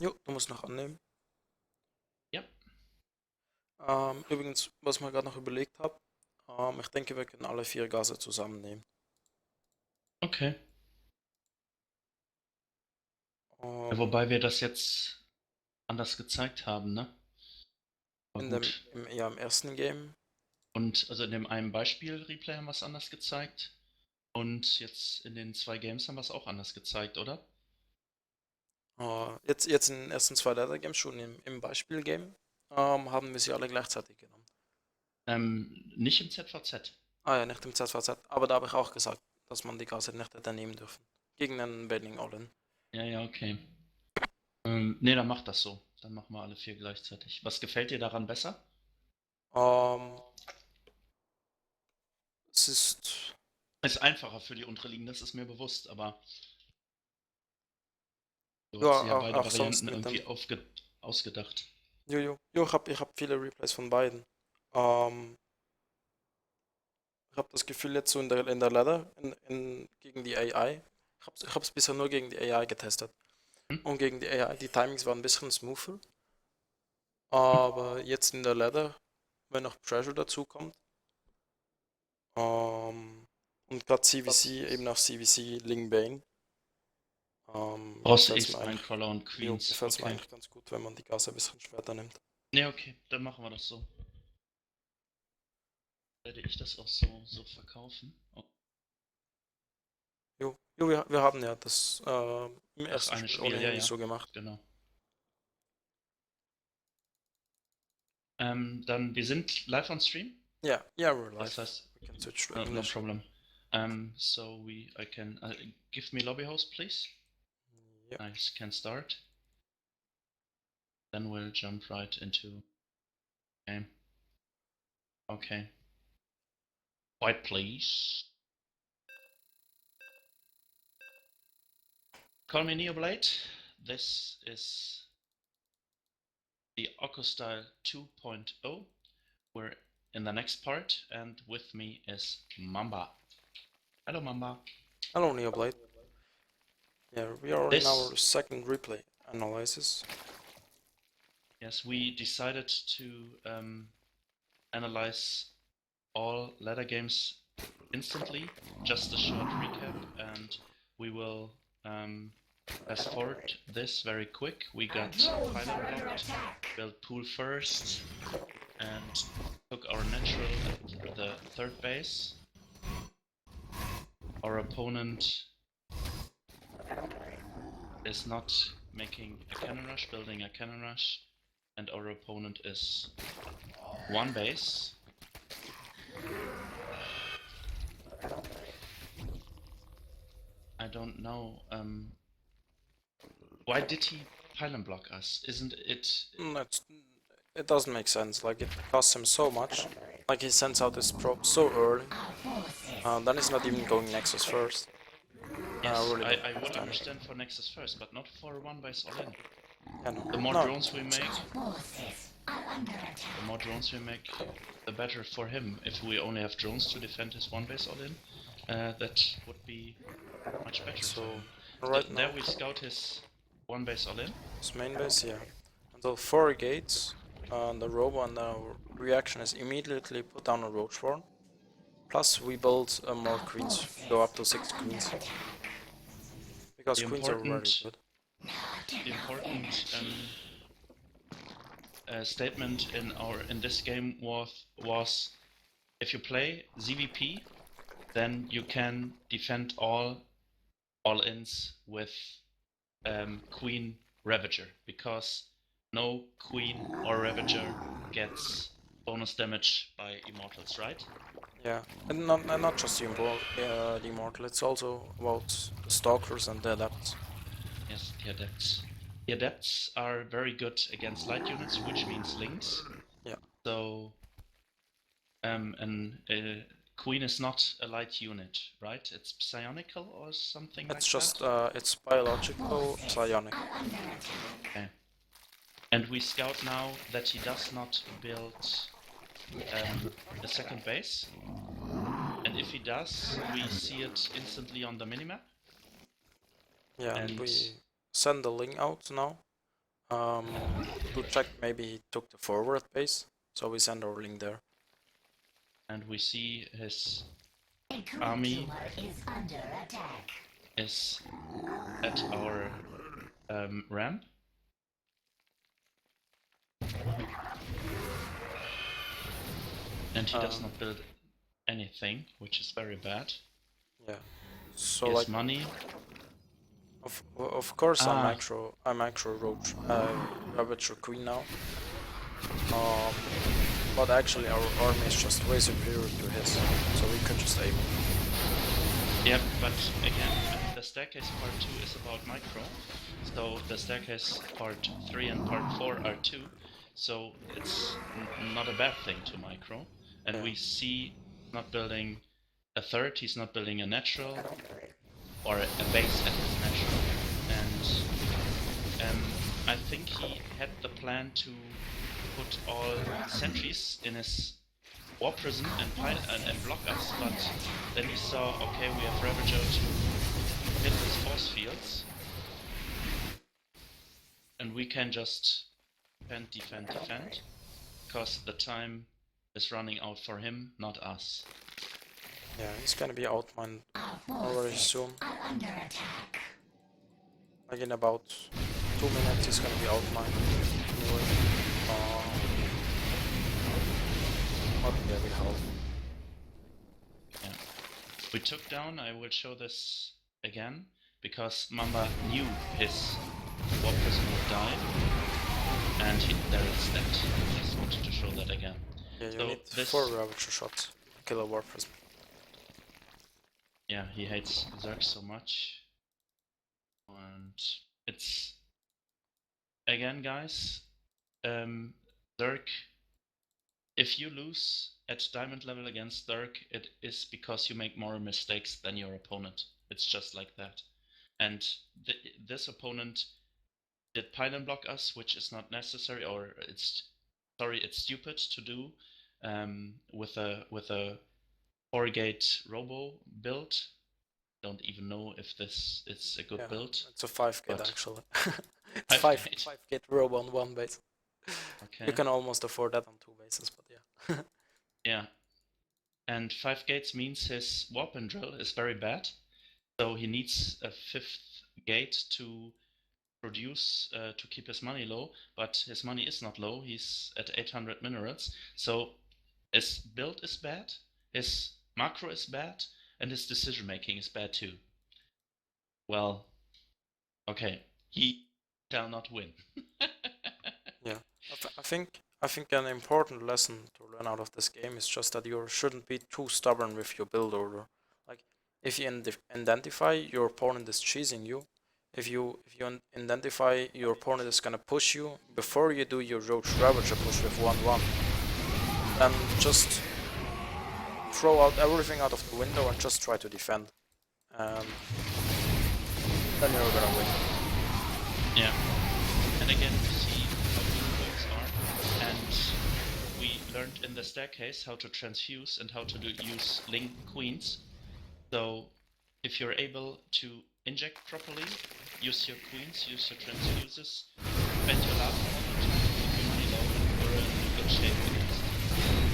Jo, du musst noch annehmen. Ja, Übrigens, was ich mir gerade noch überlegt habe, ich denke, wir können alle 4 Gase zusammennehmen. okay. Ja, Ähm, wobei wir das jetzt anders gezeigt haben, ne? Aber gut. ja, im ersten Game. Und also in dem einen Beispiel-Replay haben wir es anders gezeigt. Und jetzt in den 2 Games haben wir es auch anders gezeigt, oder? Jetzt in den ersten 2 Leather Games, schon im Beispiel-Game, haben wir sie alle gleichzeitig genommen. Nicht im ZVZ. Ah ja, nicht im ZVZ, aber da habe ich auch gesagt, dass man die Gase nicht hätte nehmen dürfen. Gegen einen Bending All-In. Ja, ja, okay. Nee, dann macht das so. Dann machen wir alle 4 gleichzeitig. Was gefällt dir daran besser? Ähm, es ist, Ist einfacher für die Unterliegen, das ist mir bewusst, aber du ja, hast ja auch, beide auch sonst Varianten mit dem, irgendwie ausgedacht. ich hab viele Replays von beiden. Ähm, Ich habe das Gefühl jetzt so in der Ladder gegen die AI. Ich hab's bisher nur gegen die AI getestet. Hm? Und gegen die AI, die Timings waren ein bisschen smoother. Aber jetzt in der Ladder, wenn noch Pressure dazu kommt, und gerade CVC, eben auch CVC Ling Bane, Brauchst du Ace, Nightcrawler und Queens. gefällt's mir Okay. eigentlich ganz gut, wenn man die Gase ein bisschen später nimmt. Nee, okay, dann machen wir das so. Werde ich das auch so verkaufen? Oh, Wir haben ja das im ach, ersten eine Spiel Spiel, ja, ohnehin ja. so gemacht. Genau. Dann, wir sind live on stream. Yeah, we're Das live. heißt, We can switch to no English. problem. So I can give me lobby host, please. Yeah. Nice, can start. Then we'll jump right into game. Okay. White, please. Call me Neoblade. This is the Okkostyle 2.0. We're in the next part, and with me is Mamba. Hello, Mamba. Hello, Neoblade. Yeah, we are in This, our second replay analysis. yes, we decided to analyze all ladder games instantly. Just a short recap, and we will fast forward this very quick. We got pylon blocked, built pool first, and took our natural at the third base. Our opponent is not making a cannon rush, building a cannon rush, and our opponent is 1 base. I don't know. Why did he pylon block us? Isn't it? It doesn't make sense. Like, it costs him so much. Like, he sends out his probe so early. Then he's not even going Nexus first. Yes, Really don't I would understand it. understand for Nexus first, but not for 1 base all in. Yeah, no. The more No, drones we makes make, sense. the better for him. If we only have drones to defend his 1 base all in, that would be much better for So, him. right There now, we scout his 1 base all in. his main base, yeah. Until 4 gates, the robo and our reaction is immediately put down a roach farm. Plus, we build more queens, go up to 6 queens. Because The queens are very important, good. the important statement in this game was if you play ZVP, then you can defend all ins with Queen Ravager, because no Queen or Ravager gets bonus damage by Immortals, right? Yeah, and not just the immortal, it's also about the stalkers and the adepts. Yes, the Adepts. The Adepts are very good against light units, which means links. Yeah, So, and Queen is not a light unit, right? It's psionical or something it's like just, that. it's biological psionic. Okay. And we scout now that he does not build a second base. And if he does, we see it instantly on the minimap. Yeah, And we send the link out now. To check, maybe he took the forward base, so we send our link there. And we see his army is at our ramp. And he does not build anything, which is very bad. Yeah. So He has like money. Of course I'm actual roach Ravager Queen now. But actually our army is just way superior to his, so we could just aim. Yeah, but again, the staircase part 2 is about micro, so the staircase part 3 and part 4 are 2, so it's not a bad thing to micro. And we see not building a third, he's not building a natural or a base at his natural, and I think he had the plan to put all sentries in his war prison and block us, but then he saw, okay, we have Ravager to hit his force fields, and we can just defend, because the time is running out for him, not us. Yeah, he's gonna be outmined already soon. Like in about 2 minutes he's gonna be outmined. Anyway. But yeah, we help. Yeah. We took down, I will show this again, because Mamba knew his war prison would die, and there is that. I just wanted to show that again. Yeah, you so need this 4 Ravager shots to kill a war prison. Yeah, he hates Zerg so much. And it's again, guys, Zerg, if you lose at diamond level against Zerg, it is because you make more mistakes than your opponent. It's just like that. And this opponent did pylon block us, which is not necessary, or it's stupid to do with a 4-gate robo build. Don't even know if this is a good build. It's a 5-gate actually. It's 5-gate robo on 1 base. Okay. You can almost afford that on 2 bases, but yeah. Yeah. And 5 gates means his warp and drill is very bad. So he needs a 5th gate to produce, to keep his money low, but his money is not low, he's at 800 minerals. So his build is bad, his macro is bad, and his decision making is bad too. Well, okay, he shall not win. Yeah, I think an important lesson to learn out of this game is just that you shouldn't be too stubborn with your build order. Like, if you identify your opponent is cheesing you, if you identify your opponent is gonna push you before you do your Roach Ravager push with 1-1, then just throw out everything out of the window and just try to defend. And then you're gonna win. Yeah. And again, we see how good builds are, and we learned in the staircase how to transfuse and how to use link queens. So if you're able to inject properly, use your queens, use your transfuses, spend your last moment to keep your money low, you're in good shape against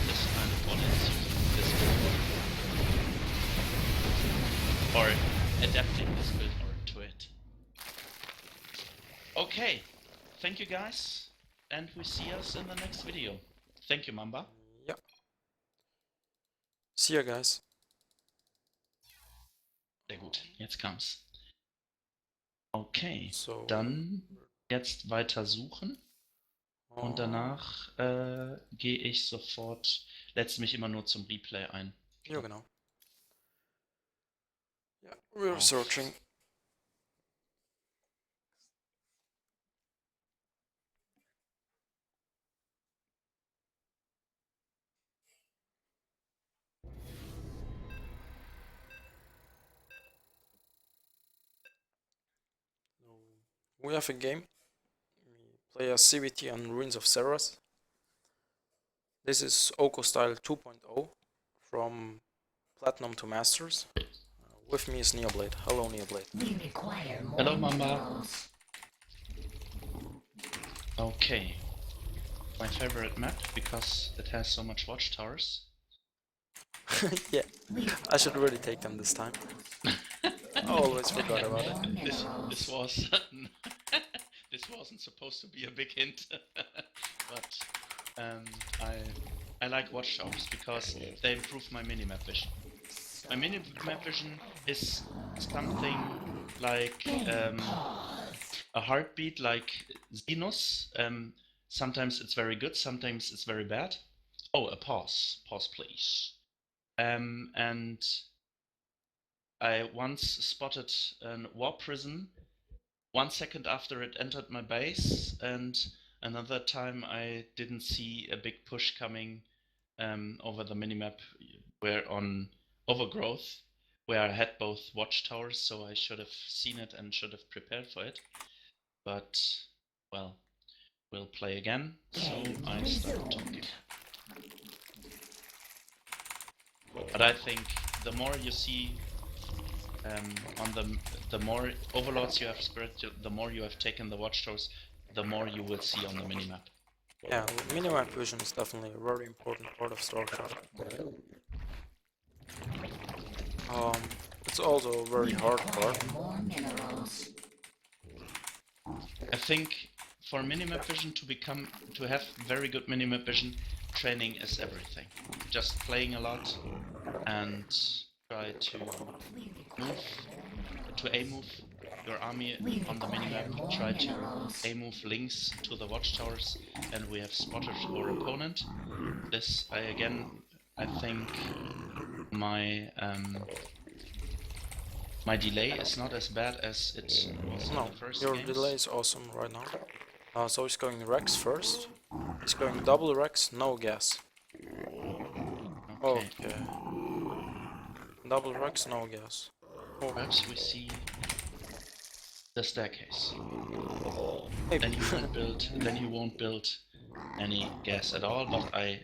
this kind of opponents using this build. Or adapting this build to it. Okay, thank you guys, and we see us in the next video. Thank you, Mamba. Yeah. See you guys. Sehr gut, jetzt kam's. Okay, So, dann jetzt weiter suchen. Und danach gehe ich sofort, setze mich immer nur zum Replay ein. Ja, genau. Yeah, we're searching. We have a game. We play a CVT on Ruins of Serras. This is Okkostyle 2.0 from Platinum to Masters. With me is Neoblade. Hello, Neoblade. Hello, Mamba. Okay. My favorite map because it has so much watchtowers. Yeah, I should really take them this time. I always forgot about it. This was this wasn't supposed to be a big hint, but I like watchtowers because they improve my minimap vision. My minimap vision is something like a heartbeat, like Xenos. Sometimes it's very good, sometimes it's very bad. Oh, a pause. Pause, please. And I once spotted a warp prison 1 second after it entered my base, and another time I didn't see a big push coming over the minimap where on Overgrowth, where I had both watchtowers, so I should have seen it and should have prepared for it. But, well, we'll play again, so I start talking. But I think the more you see on the more overlords you have spread, the more you have taken the watchtowers, the more you will see on the minimap. Yeah, minimap vision is definitely a very important part of StarCraft. It's also a very hard part. I think for minimap vision to have very good minimap vision, training is everything. Just playing a lot and try to A-move your army on the minimap, try to A-move links to the watchtowers, and we have spotted our opponent. This, I think my my delay is not as bad as it was in the first your games. delay is awesome right now. So he's going Rex first. He's going double Rex, no gas. Okay. Double Rex, no gas. Oh. Perhaps we see the staircase. Maybe. Then he won't build any gas at all, but I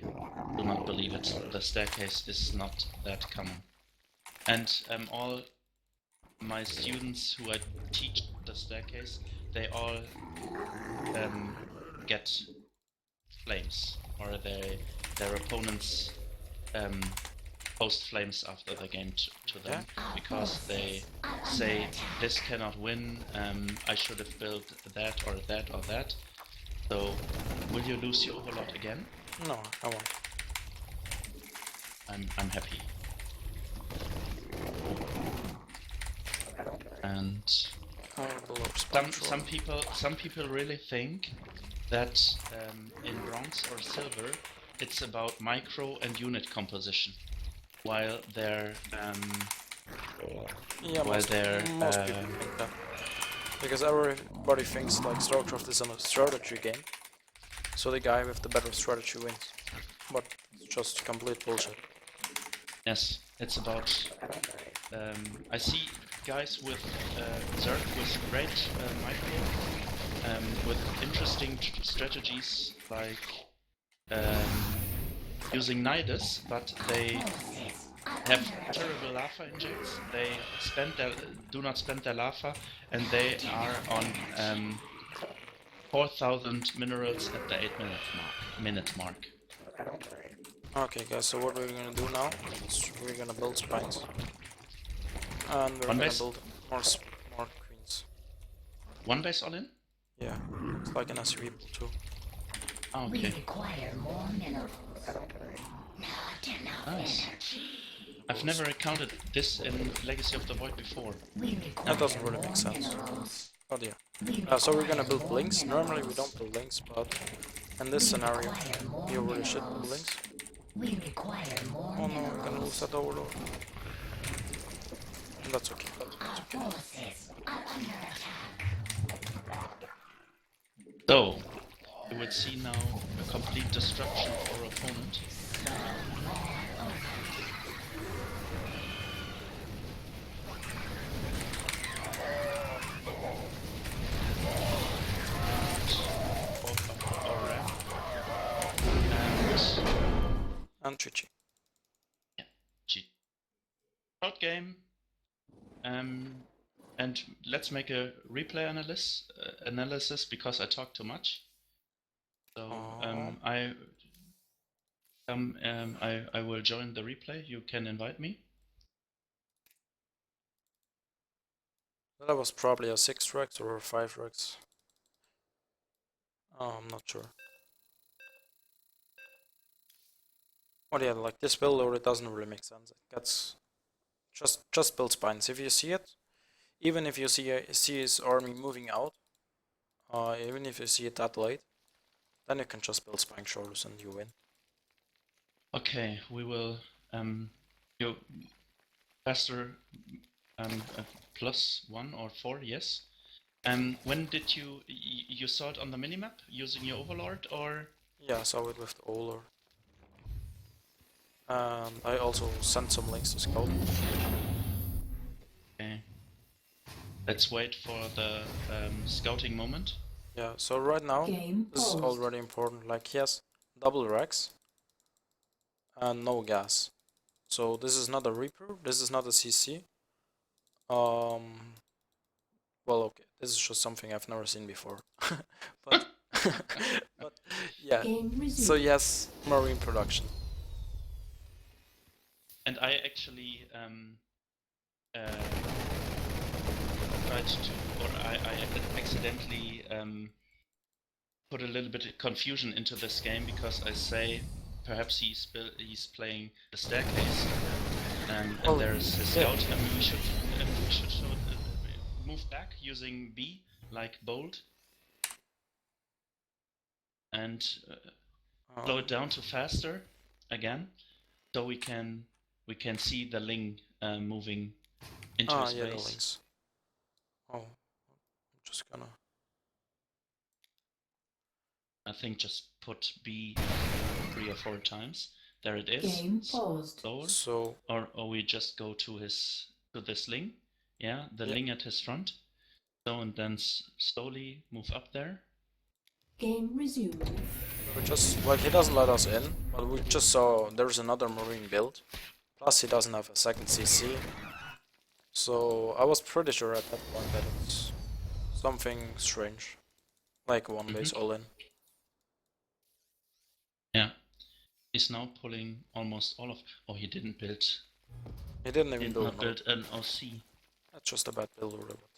do not believe it. The staircase is not that common. And all my students who I teach the staircase, they all get flames, or their opponents post flames after the game to them, because they say this cannot win, I should have built that or that or that. So, will you lose your overlord again? No, I won't. I'm happy. And some people really think that in bronze or silver it's about micro and unit composition, while they're most people think that, because everybody thinks like StarCraft is a strategy game, so the guy with the better strategy wins, but it's just complete bullshit. Yes, it's about I see guys with Zerg with great micro, with interesting strategies like using Nidus, but they have terrible lava injects. They do not spend their lava, and they are on 4,000 minerals at the 8-minute mark. Okay, guys. So what we're gonna do now is we're gonna build spines, and we're gonna build more queens. One base all in? Yeah, it's like an SUV build too. Oh, okay. Nice. I've never encountered this in Legacy of the Void before. That doesn't really make sense. But yeah. So we're gonna build links. Normally we don't build links, but in this scenario, you really should build links. Oh no, we're gonna lose that overlord. That's okay. So, you will see now a complete destruction of our opponent. And GG. Yeah, G. Short game. And let's make a replay analysis because I talk too much. So I will join the replay. You can invite me. That was probably a 6 Rex or a 5 Rex. Oh, I'm not sure. But yeah, like this build order doesn't really make sense. It gets just build spines. If you see it, even if you see his army moving out, even if you see it that late, then you can just build spine shoulders and you win. Okay, we will you faster +1 or 4, yes. When did you saw it on the minimap using your overlord or? Yeah, I saw it with the Oler. And I also sent some links to Scout. Okay. Let's wait for the scouting moment. Yeah, so right now, Game this is paused. already important. Like he has double Rex and no gas. So this is not a Reaper, this is not a CC. Well, okay, this is just something I've never seen before. but, but yeah, Game so resumed. yes, marine production. And I actually tried to, or I accidentally put a little bit of confusion into this game because I say perhaps he's playing the staircase, and Well, there's his yeah. scout. We should move back using B like bold and slow it down to faster again, so we can see the Ling moving into his Yeah, the base. links. Oh, I'm just gonna. I think just put B 3 or 4 times. There it is. Game paused. Slower. So Or we just go to this Ling. Yeah, the Ling at his front. So and then slowly move up there. Game resumed. we just like he doesn't let us in, but we just saw there's another marine build. Plus he doesn't have a second CC. So I was pretty sure at that point that it's something strange, like one base all in. Yeah. He's now pulling almost all of. Oh, he didn't build. He didn't even Did build not build an OC. That's just a bad build order, but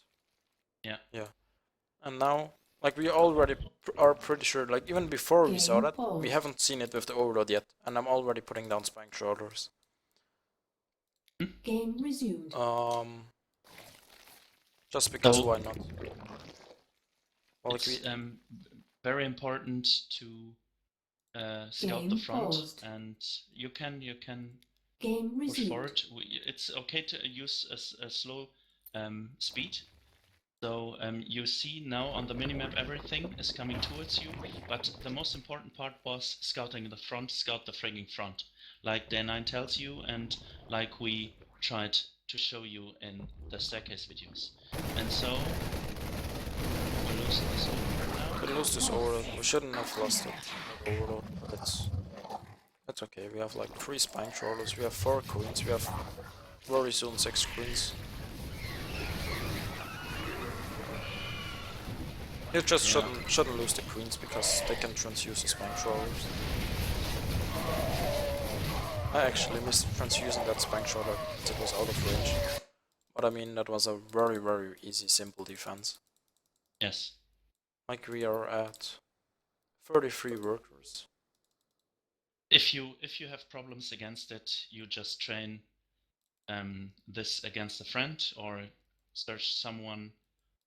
Yeah. yeah. And now, like we already are pretty sure, like even before we saw that, we haven't seen it with the overload yet, and I'm already putting down spank shoulders. Game resumed. Just because So, why not? Well, like it's very important to scout Game the front, paused. and you can Game push resumed. forward. It's okay to use a slow speed. So you see now on the minimap everything is coming towards you, but the most important part was scouting the front, scout the frigging front, like Day 9 tells you, and like we tried to show you in the staircase videos. And so we lose this over now. we lose this overload. We shouldn't have lost it. That overload, but it's okay. We have like 3 spank shoulders. We have 4 queens. We have very soon 6 queens. You just shouldn't lose the queens because they can transuse the spank shoulders. I actually missed transusing that spank shoulder because it was out of range. But I mean that was a very easy simple defense. Yes. Like we are at 33 workers. If you have problems against it, you just train this against a friend or search someone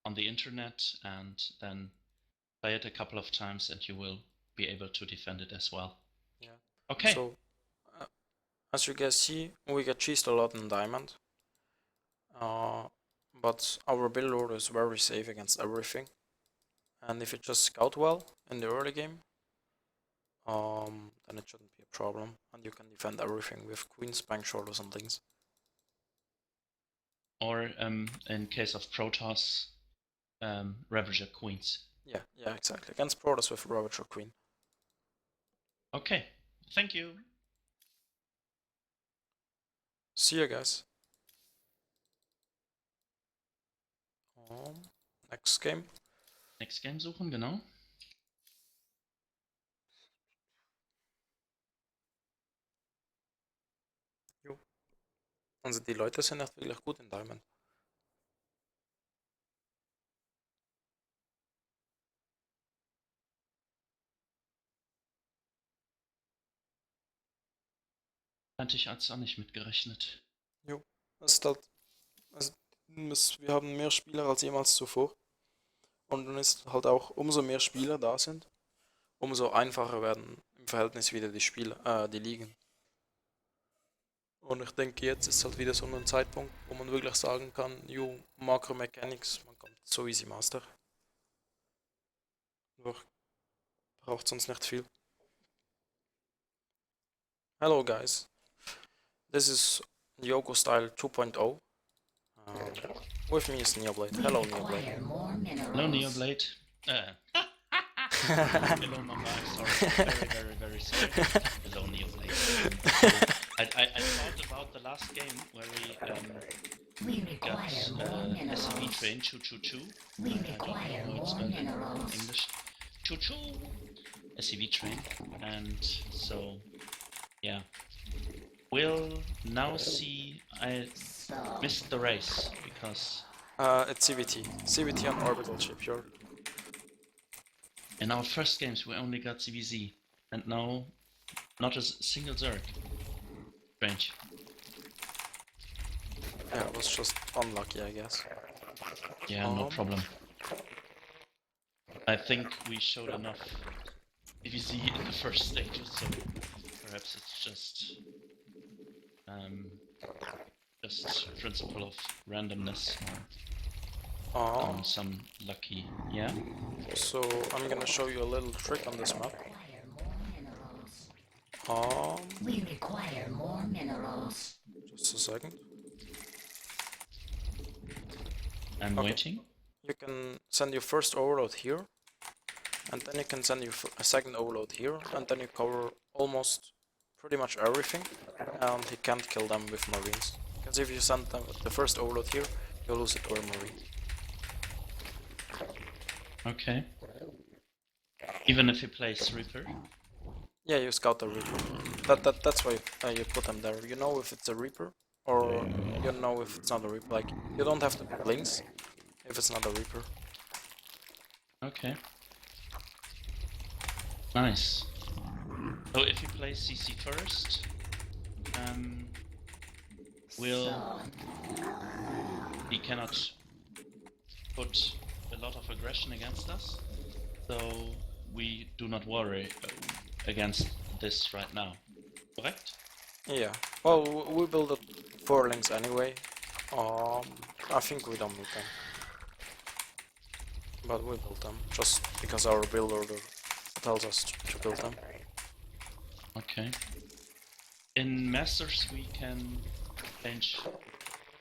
on the internet and then play it a couple of times and you will be able to defend it as well. Yeah. Okay. So, as you guys see, we get cheesed a lot in Diamond. But our build order is very safe against everything. And if you just scout well in the early game, then it shouldn't be a problem. And you can defend everything with queens, spank shoulders, and things. Or in case of Protoss, Ravager Queens. Yeah, exactly. Against Protoss with Ravager Queen. Okay, thank you. See you guys. Next game. Next Game suchen, genau. Also die Leute sind echt wirklich gut in Diamond. Hatte ich jetzt auch nicht mitgerechnet. Jo. Es ist halt, wir haben mehr Spieler als jemals zuvor. Und dann ist halt auch, umso mehr Spieler da sind, umso einfacher werden im Verhältnis wieder die Ligen. Und ich denke, jetzt ist halt wieder so ein Zeitpunkt, wo man wirklich sagen kann, Macro Mechanics, man kommt so easy Master. Braucht sonst nicht viel. Hello guys, this is the Okkostyle 2.0. With me is Neoblade. Hello Neoblade. Hello, Neoblade. Hello, Mama. I'm sorry. Very sorry. Hello, Neoblade. I thought about the last game where we got SCV train choo choo choo. I don't know how it's spelled in English. Choo choo. SCV train, and so yeah. We'll now see. I missed the race because It's CVT. CVT on orbital ship, sure. in our first games we only got CVZ, and now not a single Zerg. Strange. Yeah, it was just unlucky, I guess. Yeah, no problem. I think we showed enough CVZ in the first stages, so perhaps it's just principle of randomness or some lucky. Yeah. So I'm gonna show you a little trick on this map. We require more minerals. Just a second. I'm waiting. You can send your first overload here, and then you can send your a second overload here, and then you cover almost pretty much everything, and he can't kill them with marines. Because if you send them the first overload here, you'll lose it to a marine. Okay. Even if he plays Reaper. Yeah, you scout the Reaper. That's why you put them there. You know if it's a Reaper, or you know if it's not a Reaper. Like, you don't have to put links if it's not a Reaper. Okay. Nice. So if you play CC first, he cannot put a lot of aggression against us, so we do not worry against this right now. Correct? Yeah. Well, we build 4 links anyway. I think we don't need them. But we built them, just because our build order tells us to build them. Okay. In Masters we can change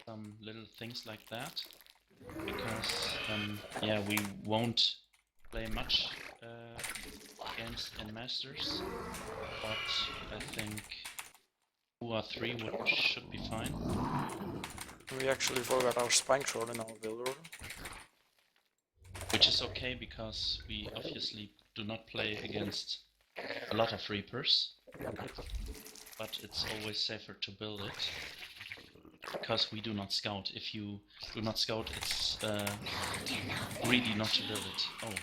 some little things like that, because yeah, we won't play much games in Masters, but I think 2 or 3 should be fine. We actually forgot our spine troll in our build order. Which is okay, because we obviously do not play against a lot of Reapers, but it's always safer to build it, because we do not scout. If you do not scout, it's greedy not to build it. Oh,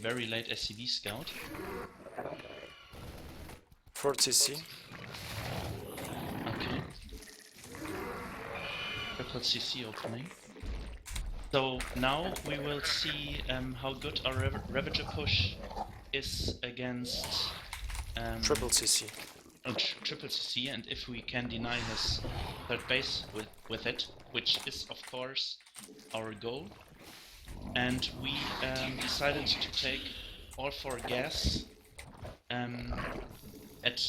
very late SCV scout. 4 CC. Okay. Triple CC opening. So now we will see how good our Ravager push is against Triple CC. Triple CC, and if we can deny his third base with it, which is of course our goal. And we decided to take all 4 gas at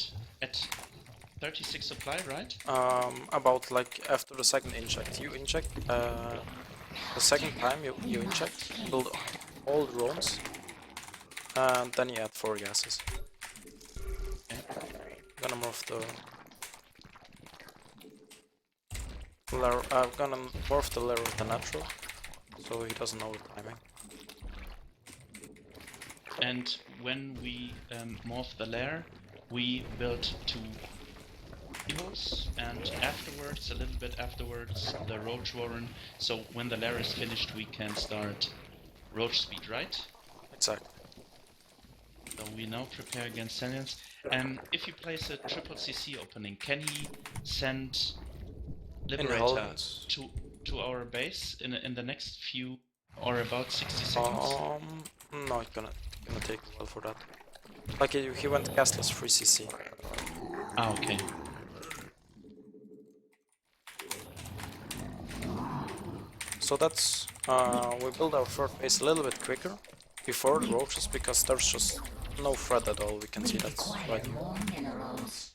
36 supply, right? About like after the second inject. You inject, the second time you inject, build all drones, and then you add 4 gases. Okay. Gonna morph I'm gonna morph the layer of the natural, so he doesn't know the timing. And when we morph the lair, we build 2 heroes, and afterwards, a little bit afterwards, the Roach Warren. So when the lair is finished, we can start Roach speed, right? Exactly. So we now prepare against Salients. If you place a triple CC opening, can he send Liberator Intelligence. to our base in the next few or about 60 seconds? No, it's gonna take a while for that. Like he went castless 3 CC. Ah, okay. So that's we build our third base a little bit quicker before the roaches because there's just no threat at all. We can see that's right. More minerals.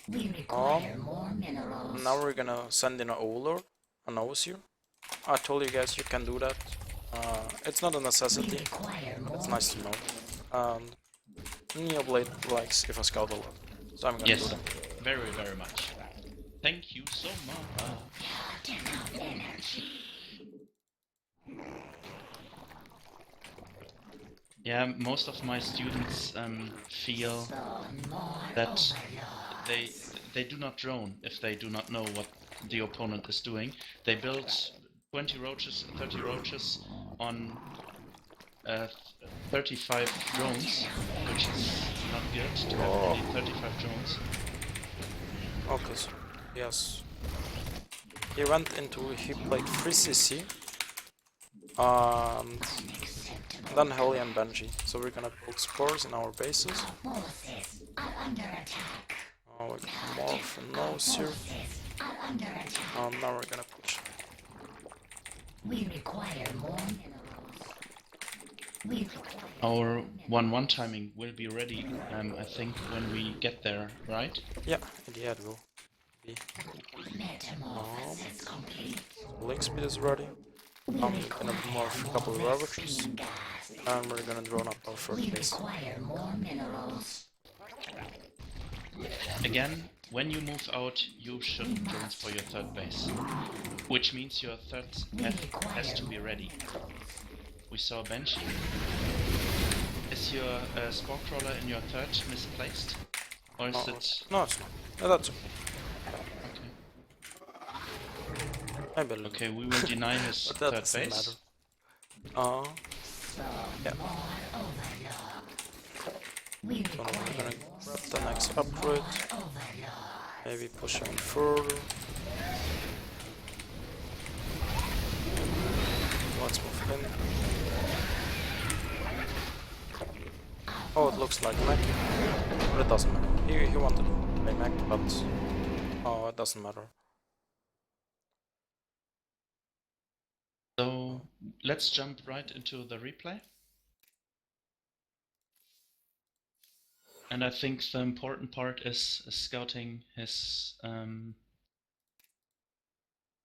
We require more minerals. Now we're gonna send in an Overlord, an Overseer. I told you guys you can do that. It's not a necessity. It's nice to know. And Neoblade likes if a scout a lot, so I'm gonna do Yes, that. very, very much. Thank you so much. Not enough energy. Yeah, most of my students feel that they do not drone if they do not know what the opponent is doing. They build 20 roaches, 30 roaches on 35 drones, which is not good to have only 35 drones. Okay, so yes. He played 3 CC. And then Helly and Benji. So we're gonna build spores in our bases. Forces are under attack. We can morph and nose here. Forces are under attack. And now we're gonna push. We require more minerals. We require Our 1-1 timing will be ready, I think, when we get there, right? Yeah, in the end will be. metamorphosis complete. Link speed is ready. I'm gonna morph a couple of Ravagers. And we're gonna drone up our third We base. require more minerals. Again, when you move out, you should drones for your third base. Which means your third has to be ready. We saw Banshee. Is your Spore Crawler in your third misplaced? Or is No, it... no, it's not. No, that's Okay. I believe. Okay, we will deny his But that third doesn't base. matter. Yeah. We So we're require gonna grab the next upgrade. Maybe push him further. Let's move in. Oh, it looks like mech. But it doesn't matter. He wanted to play mech, but oh, it doesn't matter. So let's jump right into the replay. And I think the important part is scouting his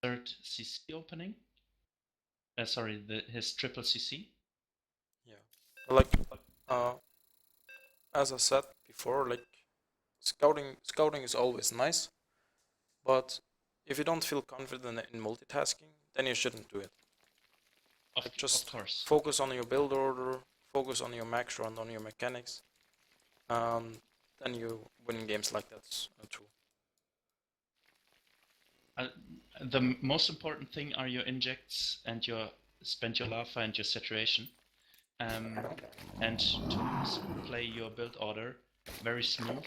third CC opening. Sorry, his triple CC. Yeah. Like, as I said before, like scouting is always nice, but if you don't feel confident in multitasking, then you shouldn't do it. Like just of course. focus on your build order, focus on your macro and on your mechanics, and then you win games like that too. The most important thing are your injects and your spend your lava and your saturation, and to play your build order very smooth,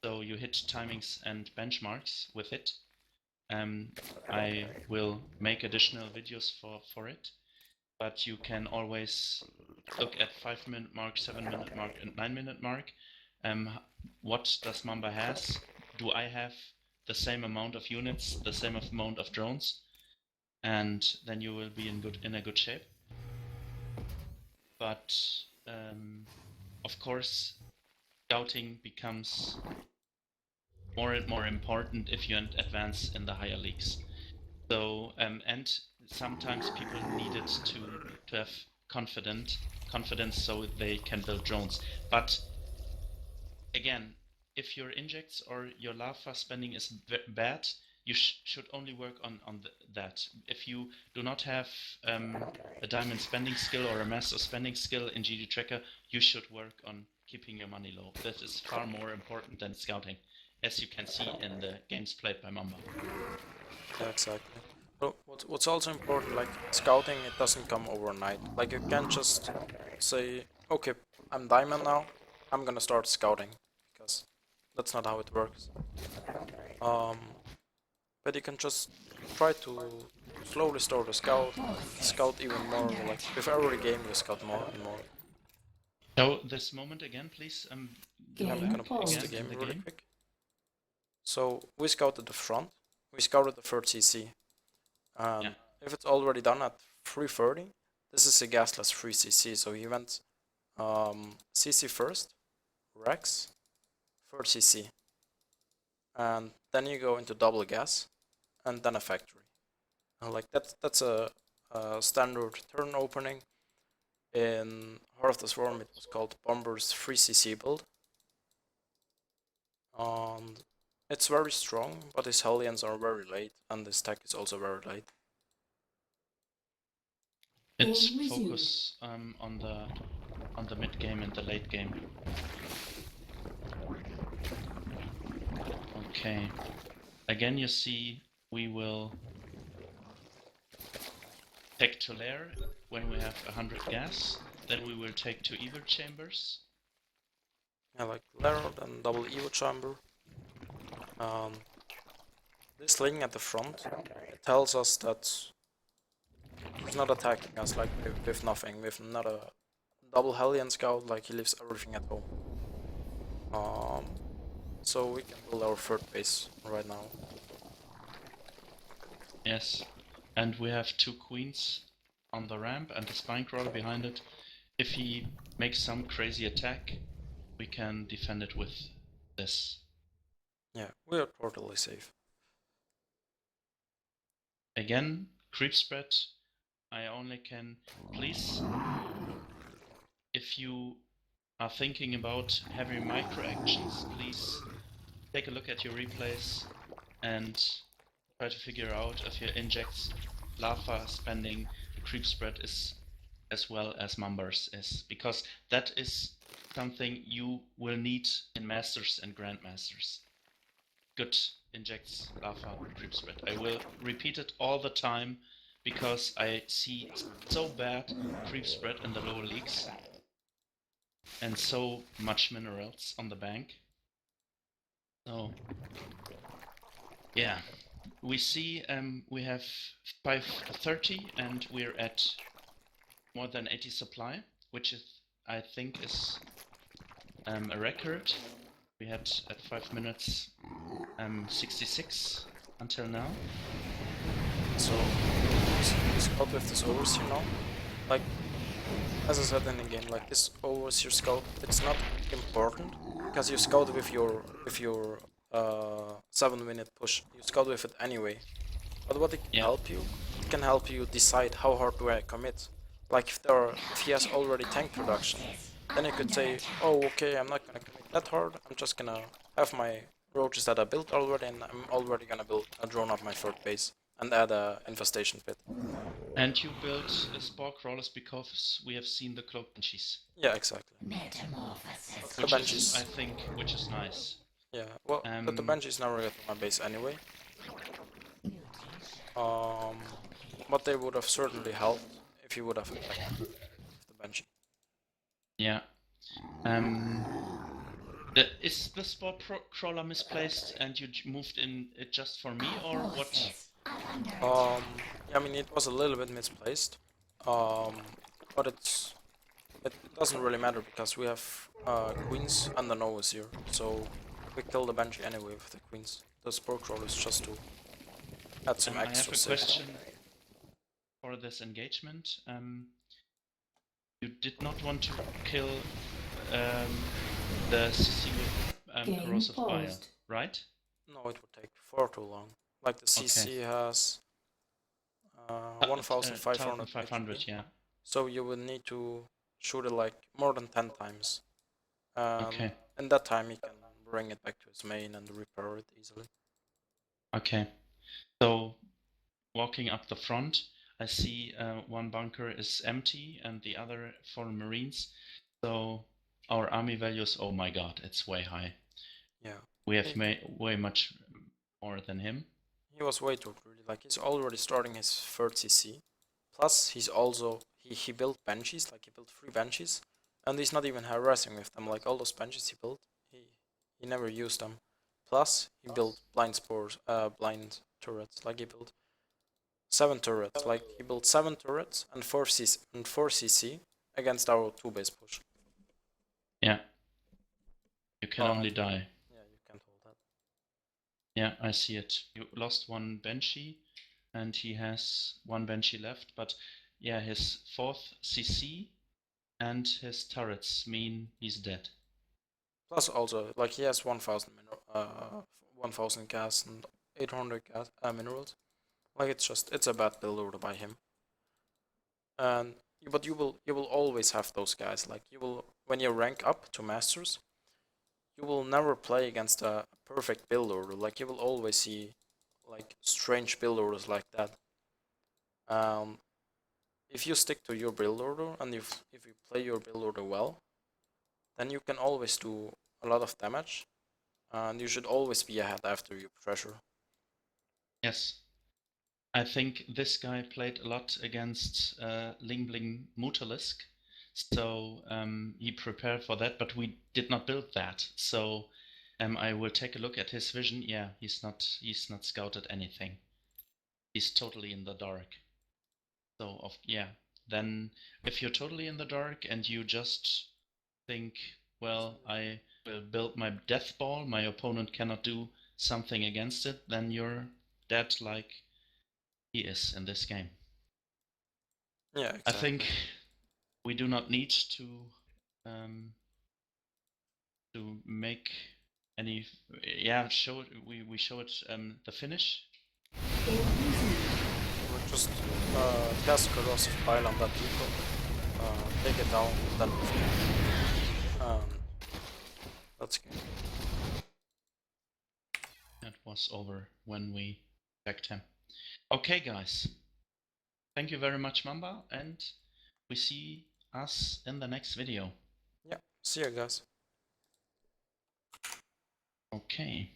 so you hit timings and benchmarks with it. I will make additional videos for it, but you can always look at 5-minute mark, 7-minute mark, and 9-minute mark. What does Mamba has? Do I have the same amount of units, the same amount of drones? And then you will be in a good shape. But of course, scouting becomes more and more important if you advance in the higher leagues. So and sometimes people need it to have confidence so they can build drones. But again, if your injects or your lava spending is bad, you should only work on that. If you do not have a diamond spending skill or a master spending skill in GD Tracker, you should work on keeping your money low. That is far more important than scouting, as you can see in the games played by Mamba. Yeah, exactly. But what's also important, like scouting, it doesn't come overnight. Like you can't just say, okay, I'm diamond now, I'm gonna start scouting, because that's not how it works. Um, but you can just try to slowly start to scout even more. Like with every game, you scout more and more. Show this moment again, please. Go I'm Game gonna back pause paused. the again game in the really game. quick. So we scouted the front, we scouted the third CC, and Yeah. if it's already done at 3:30, this is a gasless 3 CC. So he went CC first, Rex, third CC, and then you go into double gas, and then a factory. And like that's a standard turn opening. In Heart of the Swarm, it was called Bomber's 3 CC build. And it's very strong, but his Hellions are very late, and his tech is also very late. It's Game resumed. focus on the mid game and the late game. Okay. Again, you see we will take to lair when we have 100 gas. Then we will take to Evo chambers. Yeah, like Lair, then double Evo chamber. This link at the front, it tells us that he's not attacking us like with nothing, with not a double Hellion scout, like he leaves everything at home. So we can build our third base right now. Yes. And we have 2 queens on the ramp and a spine crawler behind it. If he makes some crazy attack, we can defend it with this. Yeah, we are totally safe. Again, creep spread. I only can please, if you are thinking about having micro actions, please take a look at your replays and try to figure out if your injects lava spending creep spread is as well as Mambers is, because that is something you will need in Masters and Grandmasters. Good injects lava creep spread. I will repeat it all the time because I see so bad creep spread in the lower leagues and so much minerals on the bank. So yeah, we see we have 530 and we're at more than 80 supply, which is I think is a record. We had at 5 minutes 66 until now. So we scout with this overseer now. Like as I said in the game, like this overseer scout, it's not important because you scout with your 7-minute push. You scout with it anyway. But what it can help you, it can help you decide how hard do I commit. Like if he has already tank production, then you could say, oh okay, I'm not gonna commit that hard. I'm just gonna have my roaches that I built already, and I'm already gonna build a drone of my third base and add a infestation pit. And you built spore crawlers because we have seen the cloak banshees. Yeah, exactly. Metamorphosis. The Which banshees. is, I think, which is nice. Yeah, well, the banshees never get to my base anyway. But they would have certainly helped if you would have attacked with the banshee. Yeah. Is the spore crawler misplaced and you moved in it just for me, or what? I mean, it was a little bit misplaced, but it doesn't really matter because we have queens and the Novas here, so we kill the banshee anyway with the queens. The spore crawler is just to add some I have extra a safety. question for this engagement. You did not want to kill the CC with Game corrosive bile, paused. right? No, it would take far too long. Like the CC has 1,500 1,500, HP, yeah. so you would need to shoot it like more than 10 times. Okay. In that time, he can bring it back to his main and repair it easily. Okay. So, walking up the front, I see one bunker is empty and the other for Marines. So, our army values, oh my god, it's way high. Yeah, We have way much more than him. He was way too greedy. Like, he's already starting his third CC. Plus, he's also he built banshees. Like, he built 3 banshees, and he's not even harassing with them. Like, all those banshees he built, he never used them. Plus, he built blind turrets. Like, he built 7 turrets. Like, he built 7 turrets and 4 CC against our 2 base push. Yeah. You can only die. Yeah, you can't hold that. Yeah, I see it. You lost 1 Banshee, and he has 1 Banshee left, but yeah, his 4th CC and his turrets mean he's dead. Plus, also, like, he has 1,000 gas and 800 minerals. Like, it's a bad build order by him. And but you will always have those guys. Like, you will, when you rank up to masters, you will never play against a perfect build order. Like, you will always see like strange build orders like that. If you stick to your build order and if you play your build order well, then you can always do a lot of damage, and you should always be ahead after you pressure. Yes. I think this guy played a lot against Ling Bling Mutalisk, so he prepared for that, but we did not build that. So I will take a look at his vision. Yeah, he's not scouted anything. He's totally in the dark. So then if you're totally in the dark and you just think, well, I will build my death ball, my opponent cannot do something against it, then you're dead like he is in this game. Yeah, exactly. I think we do not need to make any. Yeah, show it. We show it the finish. Game resumed. We'll just cast corrosive pile on that depot, take it down, then move on. That's good. That was over when we checked him. Okay, guys. Thank you very much, Mamba, and we see us in the next video. Yeah, see you guys. Okay.